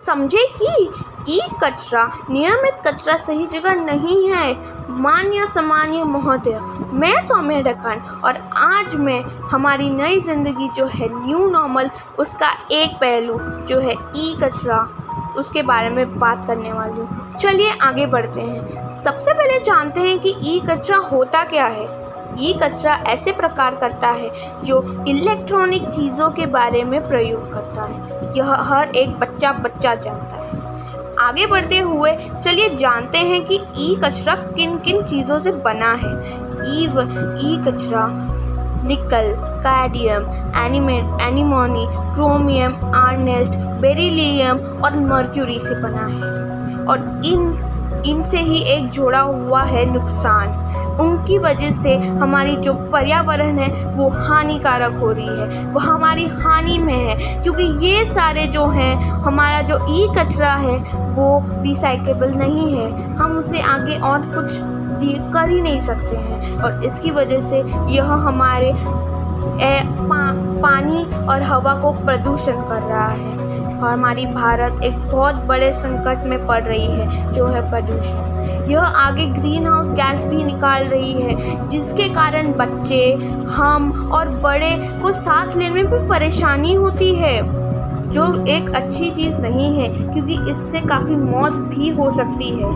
समझे कि ई कचरा नियमित कचरा सही जगह नहीं है। मान्य सामान्य महोदय, मैं सौम्य ढक्कन और आज मैं हमारी नई जिंदगी जो है न्यू नॉर्मल, उसका एक पहलू जो है ई कचरा, उसके बारे में बात करने वाली हूँ। चलिए आगे बढ़ते हैं। सबसे पहले जानते हैं कि ई कचरा होता क्या है। ई कचरा ऐसे प्रकार करता है जो इलेक्ट्रॉनिक चीज़ों के बारे में प्रयोग करता है। यह हर एक बच्चा जानता है। आगे बढ़ते हुए चलिए जानते हैं कि ई कचरा किन किन चीज़ों से बना है। ई कचरा निकल, कैडमियम, एनीमोनी, क्रोमियम, आर्सेनिक, बेरिलियम और मर्क्यूरी से बना है और इनसे ही एक जुड़ा हुआ है नुकसान। उनकी वजह से हमारी जो पर्यावरण है वो हानिकारक हो रही है, वो हमारी हानि में है, क्योंकि ये सारे जो हैं, हमारा जो ई कचरा है वो रिसाइकेबल नहीं है। हम उसे आगे और कुछ कर ही नहीं सकते हैं और इसकी वजह से यह हमारे पानी और हवा को प्रदूषण कर रहा है और हमारी भारत एक बहुत बड़े संकट में पड़ रही है जो है प्रदूषण। यह आगे ग्रीन हाउस गैस भी निकाल रही है, जिसके कारण बच्चे, हम और बड़े को सांस लेने में भी परेशानी होती है, जो एक अच्छी चीज़ नहीं है, क्योंकि इससे काफ़ी मौत भी हो सकती है।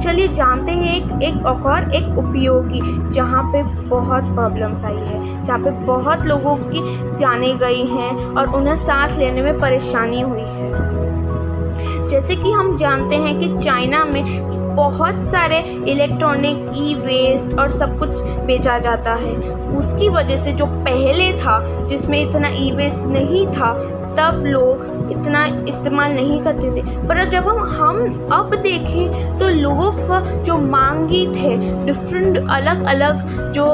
चलिए जानते हैं एक उपयोगी, जहाँ पे बहुत प्रॉब्लम्स आई है, जहाँ पे बहुत लोगों की जाने गई हैं और उन्हें सांस लेने में परेशानी हुई है। जैसे कि हम जानते हैं कि चाइना में बहुत सारे इलेक्ट्रॉनिक ई वेस्ट और सब कुछ बेचा जाता है। उसकी वजह से जो पहले था, जिसमें इतना ई वेस्ट नहीं था, तब लोग इतना इस्तेमाल नहीं करते थे। पर जब हम अब देखें तो लोगों का जो मांगी थे, डिफरेंट अलग अलग जो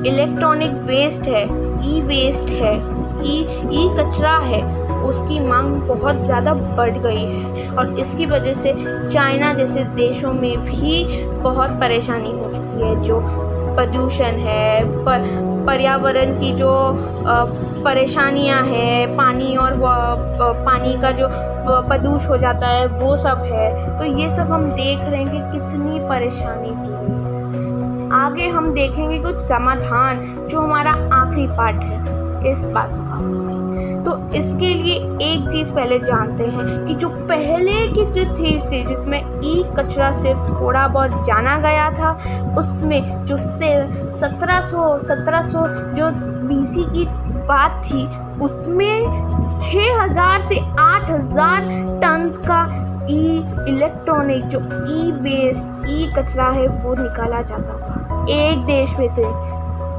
इलेक्ट्रॉनिक वेस्ट है, ई वेस्ट है, ई कचरा है, उसकी मांग बहुत ज़्यादा बढ़ गई है और इसकी वजह से चाइना जैसे देशों में भी बहुत परेशानी हो चुकी है। जो प्रदूषण है, पर्यावरण की जो परेशानियां हैं, पानी और पानी का जो प्रदूषण हो जाता है, वो सब है। तो ये सब हम देख रहे हैं कि कितनी परेशानी हो रही है। आगे हम देखेंगे कुछ समाधान, जो हमारा आखिरी पार्ट है इस बात का। तो इसके लिए एक चीज़ पहले जानते हैं कि जो पहले की जो थी जिसमें ई कचरा सिर्फ थोड़ा बहुत जाना गया था, उसमें जो 1700 जो BC की बात थी, उसमें 6000 से 8000 टन का इलेक्ट्रॉनिक जो ई वेस्ट, ई कचरा है, वो निकाला जाता था एक देश में से।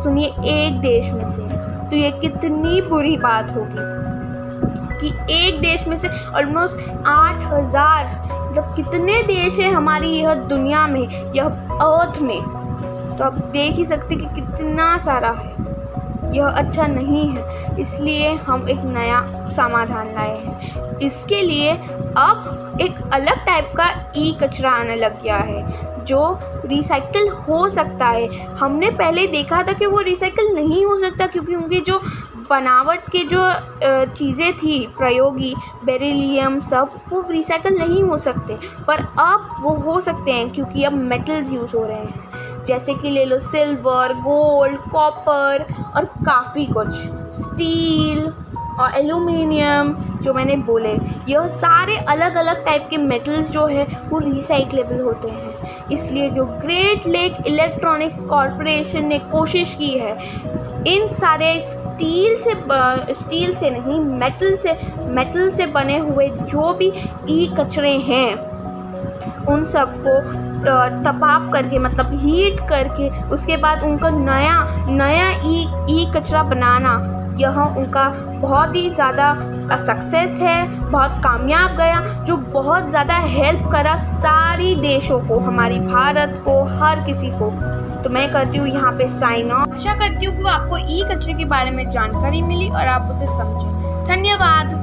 सुनिए, एक देश में से। तो ये कितनी बुरी बात होगी कि एक देश में से ऑलमोस्ट 8000, मतलब कितने देश हैं हमारी यह दुनिया में, यह अर्थ में। तो आप देख ही सकते कि कितना सारा है। यह अच्छा नहीं है, इसलिए हम एक नया समाधान लाए हैं। इसके लिए अब एक अलग टाइप का ई कचरा आने लग गया है जो रिसाइकिल हो सकता है। हमने पहले देखा था कि वो रिसाइकिल नहीं हो सकता, क्योंकि उनकी जो बनावट के जो चीज़ें थी, प्रयोगी बेरिलियम, सब वो रिसाइकिल नहीं हो सकते। पर अब वो हो सकते हैं, क्योंकि अब मेटल्स यूज़ हो रहे हैं। जैसे कि ले लो सिल्वर, गोल्ड, कॉपर और काफ़ी कुछ, स्टील और एल्यूमिनियम, जो मैंने बोले, यह सारे अलग अलग टाइप के मेटल्स जो है वो रिसाइक्लेबल होते हैं। इसलिए जो ग्रेट लेक इलेक्ट्रॉनिक्स कॉरपोरेशन ने कोशिश की है, इन सारे स्टील से नहीं, मेटल से बने हुए जो भी ई कचरे हैं, उन सबको तपाप करके, मतलब हीट करके, उसके बाद उनका नया ई कचरा बनाना, यह उनका बहुत ही ज़्यादा सक्सेस है, बहुत कामयाब गया, जो बहुत ज़्यादा हेल्प करा सारी देशों को, हमारी भारत को, हर किसी को। तो मैं करती हूँ यहाँ पे साइन ऑफ। आशा करती हूँ कि आपको ई कचरे के बारे में जानकारी मिली और आप उसे समझें। धन्यवाद।